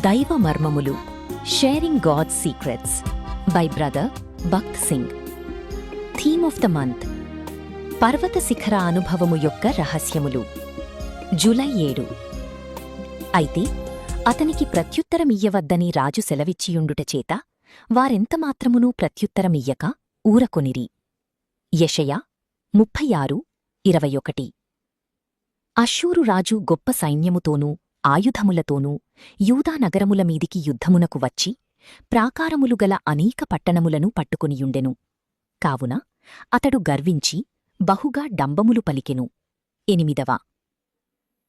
దైవ మర్మములు sharing God's secrets by brother Bakht Singh. Theme of the month పర్వత శిఖర అనుభవము యొక్క రహస్యములు. జూలై 7. అయితే అతనికి ప్రత్యుత్తరమియ్యవద్దని రాజు సెలవిచ్చియుండుటచేత వారెంతమాత్రమునూ ప్రత్యుత్తరమియ్యక ఊరకొనిరి. యెషయా 36:21. అష్షూరు రాజు గొప్ప సైన్యముతోనూ ఆయుధములతోనూ యూదా నగరముల మీదికి యుద్ధమునకు వచ్చి ప్రాకారములు గల అనేక పట్టణములను పట్టుకొనియుండెను. కావున అతడు గర్వించి బహుగా డంబములు పలికెను. 8.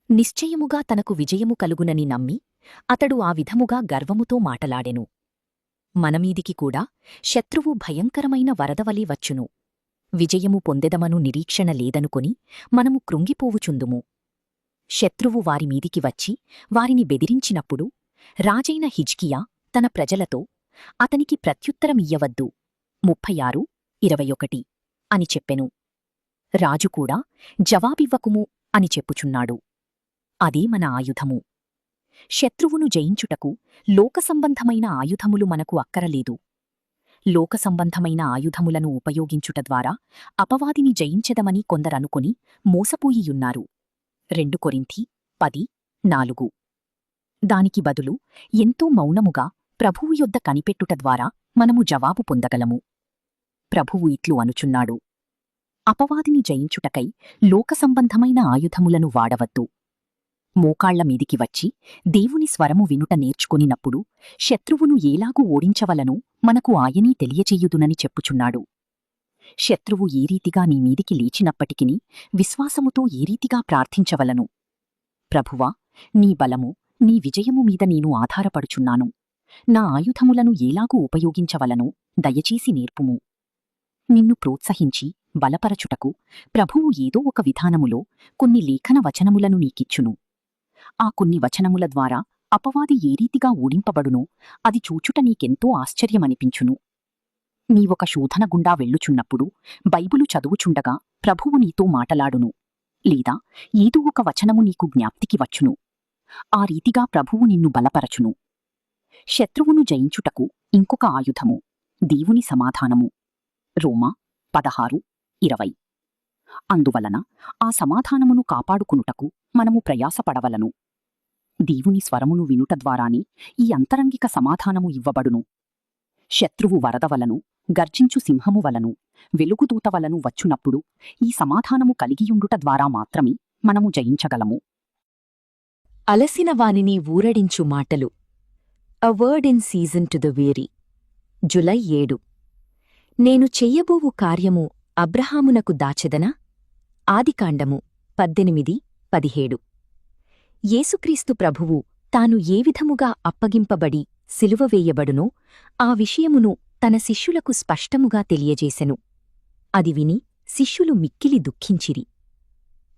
నిశ్చయముగా తనకు విజయము కలుగునని నమ్మి అతడు ఆ విధముగా గర్వముతో మాటలాడెను. మనమీదికి కూడా శత్రువు భయంకరమైన వరదవలే వచ్చును. విజయము పొందెదమను నిరీక్షణ లేదనుకొని మనము కృంగిపోవుచుందుము. శత్రువు వారిమీదికి వచ్చి వారిని బెదిరించినప్పుడు రాజైన హిజ్కియా తన ప్రజలతో అతనికి ప్రత్యుత్తరమియ్యవద్దు 36:21 అని చెప్పెను. రాజుకూడా జవాబివ్వకుము అని చెప్పుచున్నాడు. అదే మన ఆయుధము. శత్రువును జయించుటకు లోకసంబంధమైన ఆయుధములు మనకు అక్కరలేదు. లోకసంబంధమైన ఆయుధములను ఉపయోగించుట ద్వారా అపవాదిని జయించెదమని కొందరనుకొని మోసపోయియున్నారు. 2 కొరింథీ 10:4. దానికి బదులు ఎంతో మౌనముగా ప్రభువు యొద్ద కనిపెట్టుట ద్వారా మనము జవాబు పొందగలము. ప్రభువు ఇట్లు అనుచున్నాడు: అపవాదిని జయించుటకై లోకసంబంధమైన ఆయుధములను వాడవద్దు. మోకాళ్ల మీదికి వచ్చి దేవుని స్వరము వినుట నేర్చుకొనినప్పుడు శత్రువును ఏలాగు ఓడించవలనో మనకు ఆయనే తెలియచెయ్యుదునని చెప్పుచున్నాడు. శత్రువు ఏ రీతిగా నీ మీదికి లేచినప్పటికిని విశ్వాసముతో ఏ రీతిగా ప్రార్థించవలను? ప్రభువా, నీ బలము, నీ విజయము మీద నేను ఆధారపడుచున్నాను. నా ఆయుధములను ఏలాగు ఉపయోగించవలనో దయచేసి నేర్పుము. నిన్ను ప్రోత్సహించి బలపరచుటకు ప్రభువు ఏదో ఒక విధానములో కొన్ని లేఖన వచనములను నీకిచ్చును. ఆ కొన్ని వచనముల ద్వారా అపవాది ఏ రీతిగా ఓడింపబడునో అది చూచుట నీకెంతో ఆశ్చర్యమనిపించును. నీవొక శోధన గుండా వెళ్ళుచున్నప్పుడు బైబిలు చదువుచుండగా ప్రభువు నీతో మాటలాడును, లేదా ఏదో ఒక వచనము నీకు జ్ఞాప్తికి వచ్చును. ఆ రీతిగా ప్రభువు నిన్ను బలపరచును. శత్రువును జయించుటకు ఇంకొక ఆయుధము దేవుని సమాధానము. రోమా 16:20. అందువలన ఆ సమాధానమును కాపాడుకునుటకు మనము ప్రయాసపడవలను. దేవుని స్వరమును వినుట ద్వారానే ఈ అంతరంగిక సమాధానము ఇవ్వబడును. శత్రువు వరదవలను, గర్జించు సింహము వలను, వెలుగుదూత వలను వచ్చునప్పుడు ఈ సమాధానము కలిగియుండుట ద్వారా మాత్రమే మనము జయించగలము. అలసిన వానిని ఊరడించు మాటలు. A word in season to the weary. జులై 7. నేను చెయ్యబోవు కార్యము అబ్రహామునకు దాచెదనా? ఆదికాండము 18:17. యేసుక్రీస్తు ప్రభువు తాను ఏ విధముగా అప్పగింపబడి సిలువవేయబడునో ఆ విషయమును తన శిష్యులకు స్పష్టముగా తెలియజేసెను. అది విని శిష్యులు మిక్కిలి దుఃఖించిరి.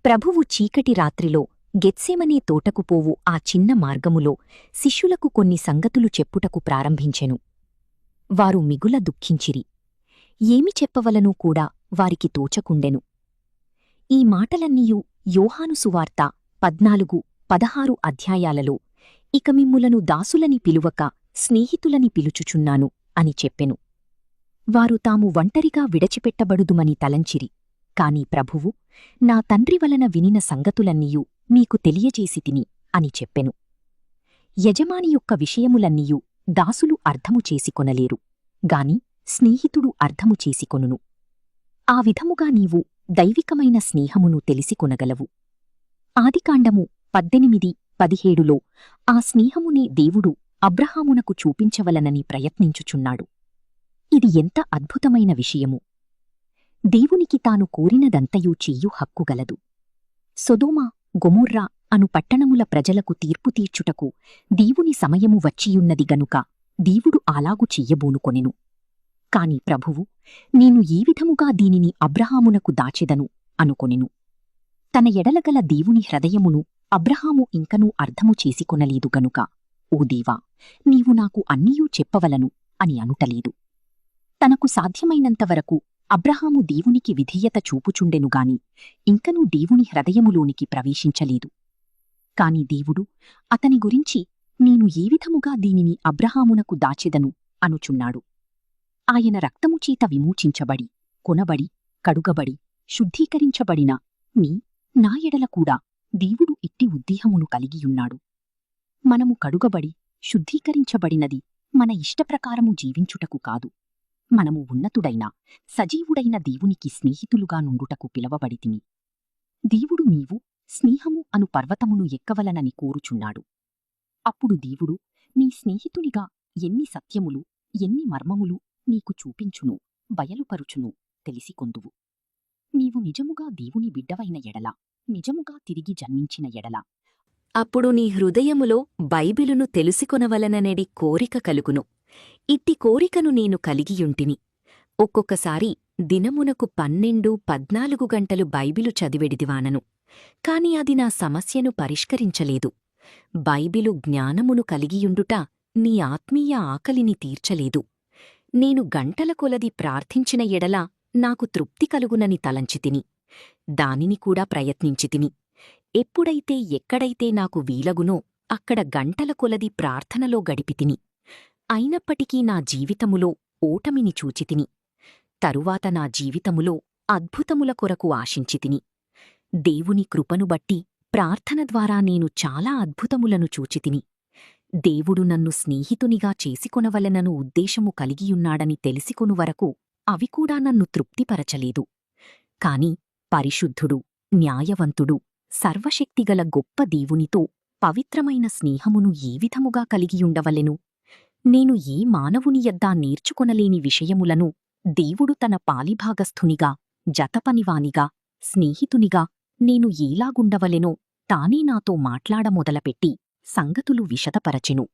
ప్రభువు చీకటి రాత్రిలో గెత్సేమనే తోటకు పోవు ఆ చిన్న మార్గములో శిష్యులకు కొన్ని సంగతులు చెప్పుటకు ప్రారంభించెను. వారు మిగుల దుఃఖించిరి. ఏమి చెప్పవలనూ కూడా వారికి తోచకుండెను. ఈ మాటలన్నీయు యోహాను సువార్త 14-16 అధ్యాయాలలో ఇక మిమ్ములను దాసులని పిలువక స్నేహితులని పిలుచుచున్నాను అని చెప్పెను. వారు తాము ఒంటరిగా విడచిపెట్టబడుదుమని తలంచిరి. కాని ప్రభువు, నా తండ్రి వలన వినిన సంగతులన్నీయు మీకు తెలియజేసితిని అని చెప్పెను. యజమాని యొక్క విషయములన్నీయు దాసులు అర్థము చేసికొనలేరు, గాని స్నేహితుడు అర్థము చేసికొనును. ఆ విధముగా నీవు దైవికమైన స్నేహమును తెలిసికొనగలవు. ఆదికాండము 18:17లో ఆ స్నేహమునే దేవుడు అబ్రహామునకు చూపించవలనని ప్రయత్నించుచున్నాడు. ఇది ఎంత అద్భుతమైన విషయము! దేవునికి తాను కోరినదంతయూ చెయ్యు హక్కుగలదు. సొదొమ, గొమొర్రా అను పట్టణముల ప్రజలకు తీర్పు తీర్చుటకు దేవుని సమయము వచ్చియున్నది గనుక దేవుడు అలాగు చెయ్యబూనుకొనెను. కాని ప్రభువు, నేను ఏ విధముగా దీనిని అబ్రహామునకు దాచెదను అనుకొనెను. తన ఎడలగల దేవుని హృదయమును అబ్రహాము ఇంకనూ అర్థము చేసికొనలేదు గనుక, ఓ దేవా, నీవు నాకు అన్నియూ చెప్పవలను అని అనుటలేదు. తనకు సాధ్యమైనంతవరకు అబ్రహాము దేవునికి విధేయత చూపుచుండెనుగాని ఇంకనూ దేవుని హృదయములోనికి ప్రవేశించలేదు. కాని దేవుడు అతని గురించి నేను ఏ విధముగా దీనిని అబ్రహామునకు దాచెదను అనుచున్నాడు. ఆయన రక్తముచేత విమోచించబడి, కొనబడి, కడుగబడి, శుద్ధీకరించబడిన నా ఎడల కూడా దేవుడు ఇట్టి ఉద్దేహమును కలిగియున్నాడు. మనము కడుగబడి, శుద్ధీకరించబడినది మన ఇష్టప్రకారము జీవించుటకు కాదు, మనము ఉన్నతుడైన, సజీవుడైన దేవునికి స్నేహితులుగా నుండుటకు పిలవబడితిమి. దేవుడు నీవు స్నేహము అను పర్వతమును ఎక్కవలనని కోరుచున్నాడు. అప్పుడు దేవుడు నీ స్నేహితునిగా ఎన్ని సత్యములు, ఎన్ని మర్మములు నీకు చూపించును, బయలుపరుచును తెలిసికొందువు. నీవు నిజముగా దేవుని బిడ్డవైన ఎడల, నిజముగా తిరిగి జన్మించిన ఎడల, అప్పుడు నీ హృదయములో బైబిలును తెలిసికొనవలననేడి కోరిక కలుగును. ఇట్టి కోరికను నేను కలిగియుంటిని. ఒక్కొక్కసారి దినమునకు 12-14 గంటలు బైబిలు చదివెడిదివానను. కాని అది నా సమస్యను పరిష్కరించలేదు. బైబిలు జ్ఞానమును కలిగియుండుట నీ ఆత్మీయ ఆకలిని తీర్చలేదు. నేను గంటల కొలది ప్రార్థించిన ఎడల నాకు తృప్తి కలుగునని తలంచితిని. దానిని కూడా ప్రయత్నించితిని. ఎప్పుడైతే ఎక్కడైతే నాకు వీలగునో అక్కడ గంటల కొలది ప్రార్థనలో గడిపితిని. అయినప్పటికీ నా జీవితములో ఓటమిని చూచితిని. తరువాత నా జీవితములో అద్భుతముల కొరకు ఆశించితిని. దేవుని కృపను బట్టి ప్రార్థన ద్వారా నేను చాలా అద్భుతములను చూచితిని. దేవుడు నన్ను స్నేహితునిగా చేసికొనవలెనను ఉద్దేశము కలిగియున్నాడని తెలిసికొను వరకు అవి కూడా నన్ను తృప్తిపరచలేదు. కాని పరిశుద్ధుడు, న్యాయవంతుడు, సర్వశక్తిగల గొప్ప దేవునితో పవిత్రమైన స్నేహమును ఏ విధముగా కలిగియుండవలెను? నేను ఏ మానవుని యద్దా నేర్చుకొనలేని విషయములను దేవుడు తన పాలిభాగస్థునిగా, జతపనివానిగా, స్నేహితునిగా నేను ఏలాగుండవలెనో తానే నాతో మాట్లాడమొదలపెట్టి సంగతులు విశదపరచెను.